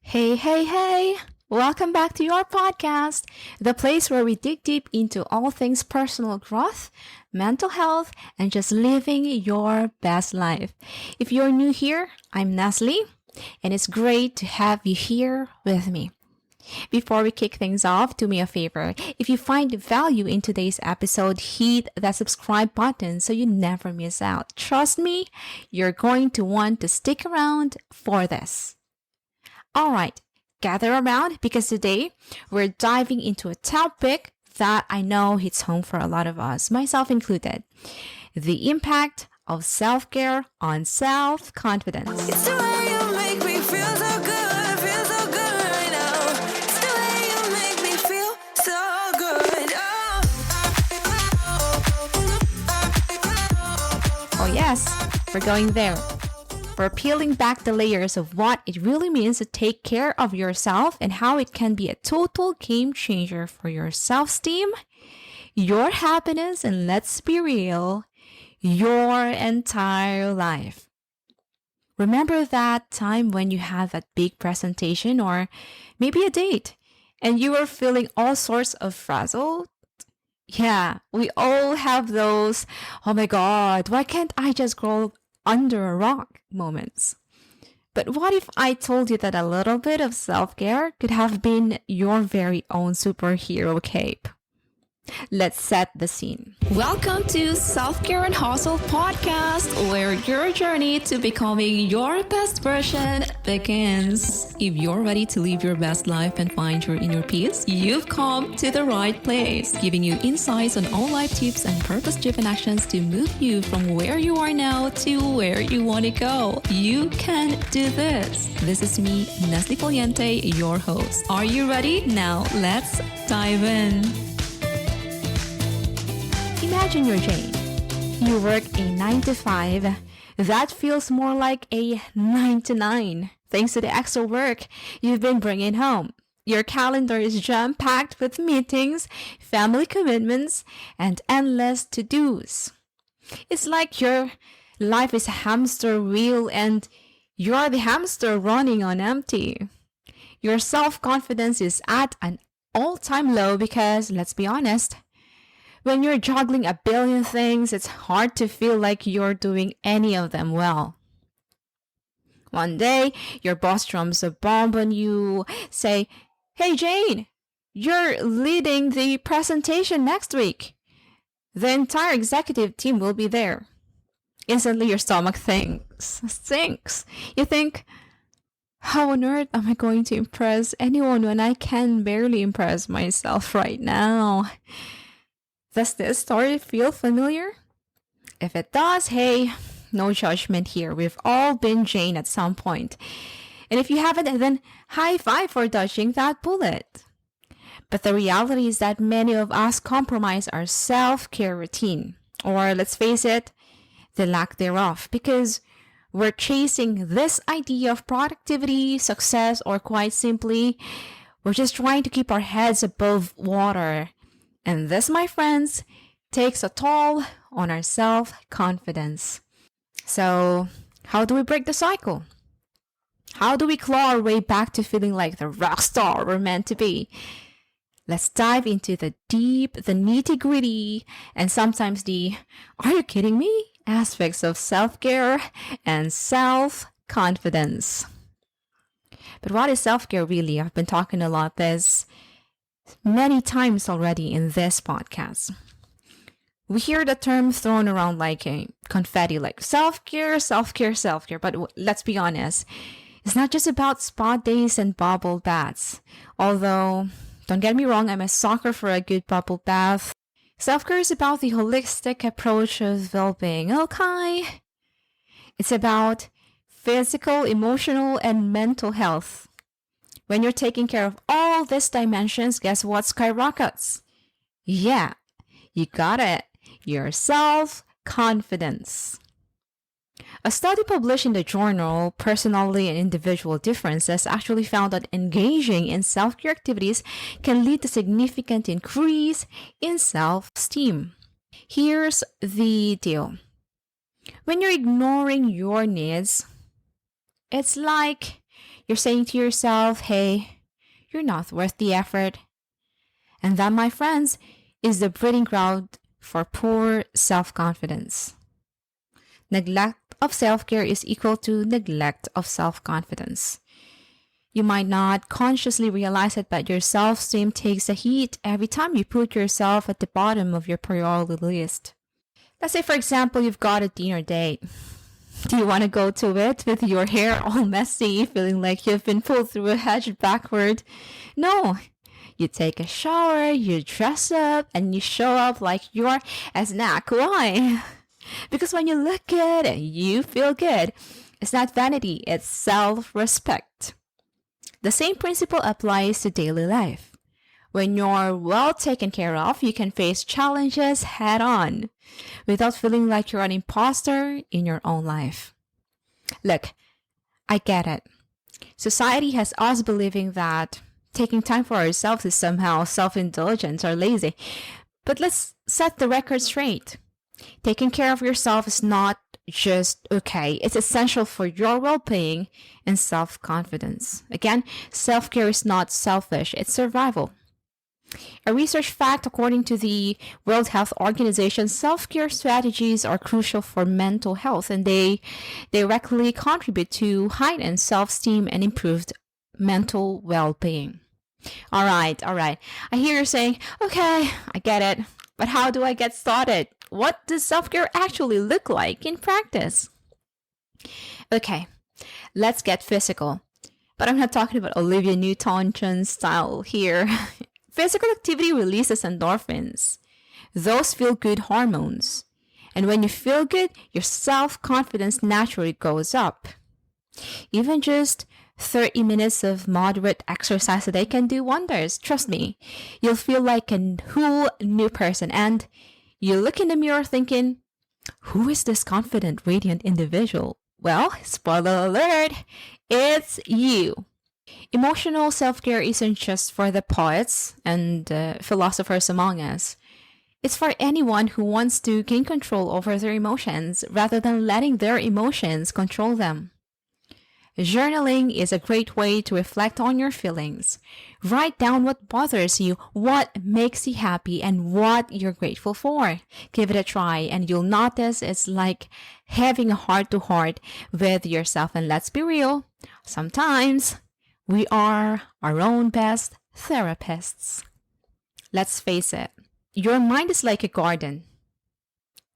Hey, hey, hey! Welcome back to your podcast, the place where we dig deep into all things personal growth, mental health, and just living your best life. If you're new here, I'm Nestle, and it's great to have you here with me. Before we kick things off, do me a favor. If you find value in today's episode, hit that subscribe button so you never miss out. Trust me, you're going to want to stick around for this. All right, gather around because today we're diving into a topic that I know hits home for a lot of us, myself included. The impact of self-care on self-confidence. It's the way you make me feel so good, feel so good right now. It's the way you make me feel so good. Oh yes, we're going there. We're peeling back the layers of what it really means to take care of yourself and how it can be a total game changer for your self-esteem, your happiness, and let's be real, your entire life. Remember that time when you had that big presentation or maybe a date and you were feeling all sorts of frazzled? Yeah, we all have those, oh my God, why can't I just grow under a rock moments. But what if I told you that a little bit of self-care could have been your very own superhero cape? Let's set the scene. Welcome to Self-Care and Hustle podcast, where your journey to becoming your best version begins. If you're ready to live your best life and find your inner peace, you've come to the right place, giving you insights on all life tips and purpose-driven actions to move you from where you are now to where you want to go. You can do this. This is me, Nestle Poliente, your host. Are you ready? Now, let's dive in. Imagine you're Jane. You work a 9 to 5. That feels more like a 9 to 9, thanks to the extra work you've been bringing home. Your calendar is jam-packed with meetings, family commitments, and endless to-dos. It's like your life is a hamster wheel and you're the hamster running on empty. Your self-confidence is at an all-time low because, let's be honest, when you're juggling a billion things, it's hard to feel like you're doing any of them well. One day, your boss drums a bomb on you, say, "Hey Jane, you're leading the presentation next week. The entire executive team will be there." Instantly, your stomach sinks. You think, how on earth am I going to impress anyone when I can barely impress myself right now? Does this story feel familiar? If it does, hey, no judgment here. We've all been Jane at some point. And if you haven't, then high five for dodging that bullet. But the reality is that many of us compromise our self-care routine, or let's face it, the lack thereof, because we're chasing this idea of productivity, success, or quite simply, we're just trying to keep our heads above water. And this, my friends, takes a toll on our self-confidence. So, how do we break the cycle? How do we claw our way back to feeling like the rock star we're meant to be? Let's dive into the deep, the nitty-gritty, and sometimes the "are you kidding me?" aspects of self-care and self-confidence. But what is self-care really? I've been talking a lot this many times already in this podcast. We hear the term thrown around like a confetti, like self-care, self-care, self-care. But let's be honest, it's not just about spa days and bubble baths. Although, don't get me wrong, I'm a sucker for a good bubble bath. Self-care is about the holistic approach of well-being, okay? It's about physical, emotional, and mental health. When you're taking care of all these dimensions, guess what skyrockets? Yeah, you got it. Your self-confidence. A study published in the journal Personality and Individual Differences actually found that engaging in self-care activities can lead to significant increase in self-esteem. Here's the deal. When you're ignoring your needs, it's like You're saying to yourself, hey, you're not worth the effort. And that, my friends, is the breeding ground for poor self-confidence. Neglect of self-care is equal to neglect of self-confidence. You might not consciously realize it, but your self-esteem takes a hit every time you put yourself at the bottom of your priority list. Let's say, for example, you've got a dinner date. Do you want to go to it with your hair all messy, feeling like you've been pulled through a hedge backward? No. You take a shower, you dress up, and you show up like you're a snack. Why? Because when you look good and you feel good, it's not vanity, it's self-respect. The same principle applies to daily life. When you're well taken care of, you can face challenges head on without feeling like you're an imposter in your own life. Look, I get it. Society has us believing that taking time for ourselves is somehow self-indulgence or lazy. But let's set the record straight. Taking care of yourself is not just okay. It's essential for your well-being and self-confidence. Again, self-care is not selfish. It's survival. A research fact, according to the World Health Organization, self-care strategies are crucial for mental health, and they directly contribute to heightened self-esteem and improved mental well-being. All right. I hear you saying, okay, I get it. But how do I get started? What does self-care actually look like in practice? Okay, let's get physical. But I'm not talking about Olivia Newton-John style here. Physical activity releases endorphins. Those feel-good hormones. And when you feel good, your self-confidence naturally goes up. Even just 30 minutes of moderate exercise a day can do wonders. Trust me. You'll feel like a whole new person. And you look in the mirror thinking, who is this confident, radiant individual? Well, spoiler alert, it's you. Emotional self-care isn't just for the poets and philosophers among us. It's for anyone who wants to gain control over their emotions rather than letting their emotions control them. Journaling is a great way to reflect on your feelings. Write down what bothers you, what makes you happy, and what you're grateful for. Give it a try, and you'll notice it's like having a heart-to-heart with yourself. And let's be real, sometimes we are our own best therapists. Let's face it, your mind is like a garden.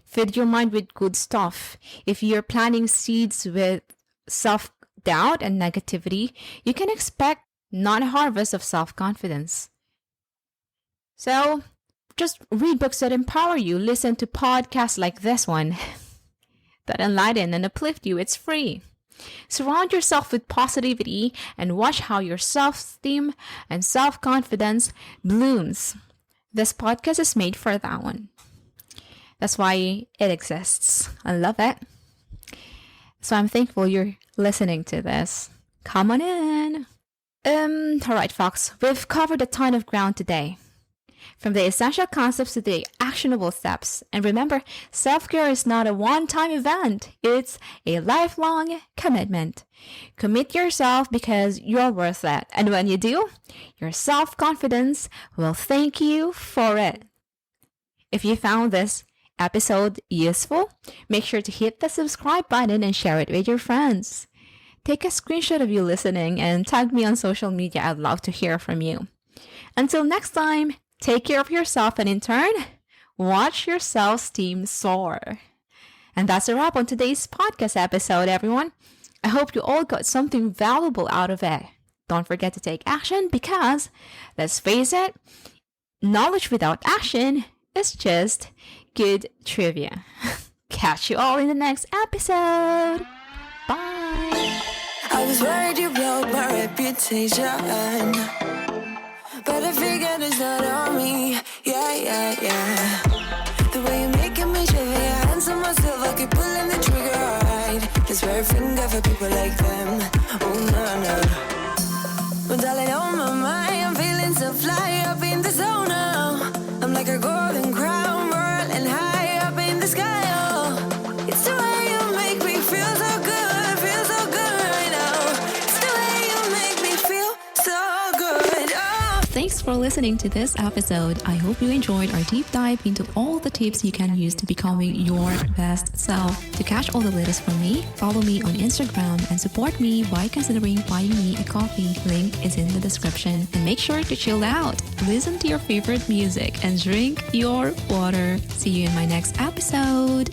Feed your mind with good stuff. If you're planting seeds with self-doubt and negativity, you can expect not a harvest of self-confidence. So, just read books that empower you. Listen to podcasts like this one that enlighten and uplift you. It's free. Surround yourself with positivity and watch how your self-esteem and self-confidence blooms. This podcast is made for that one. That's why it exists. I love it. So I'm thankful you're listening to this. Come on in. Alright, folks. We've covered a ton of ground today. From the essential concepts to the actionable steps. And remember, self-care is not a one-time event. It's a lifelong commitment. Commit yourself because you're worth it. And when you do, your self-confidence will thank you for it. If you found this episode useful, make sure to hit the subscribe button and share it with your friends. Take a screenshot of you listening and tag me on social media. I'd love to hear from you. Until next time, take care of yourself and in turn, watch your self-esteem soar. And that's a wrap on today's podcast episode, everyone. I hope you all got something valuable out of it. Don't forget to take action because, let's face it, knowledge without action is just good trivia. Catch you all in the next episode. Bye. I was worried you broke my reputation, but I figured it's not on me. Yeah. The way you're making me shiver, your hands on myself, I keep pulling the trigger. Right, this very finger for people like them. Oh no. But darling, on my mind, I'm feeling so fly up in the zone now. I'm like a golden crown, whirling high up in the sky. Oh, it's the way you make me feel so good right now. It's the way you Thanks for listening to this episode. I hope you enjoyed our deep dive into all the tips you can use to becoming your best self. To catch all the latest from me, follow me on Instagram and support me by considering buying me a coffee. Link is in the description. And make sure to chill out, listen to your favorite music, and drink your water. See you in my next episode.